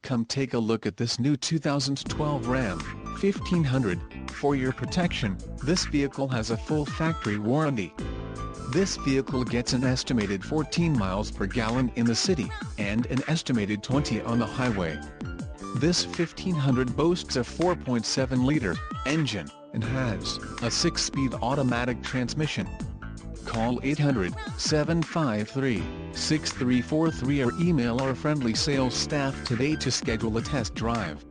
Come take a look at this new 2012 Ram 1500. For your protection, this vehicle has a full factory warranty. This vehicle gets an estimated 14 miles per gallon in the city, and an estimated 20 on the highway. This 1500 boasts a 4.7-liter engine, and has a 6-speed automatic transmission. Call 800-753-6343 or email our friendly sales staff today to schedule a test drive.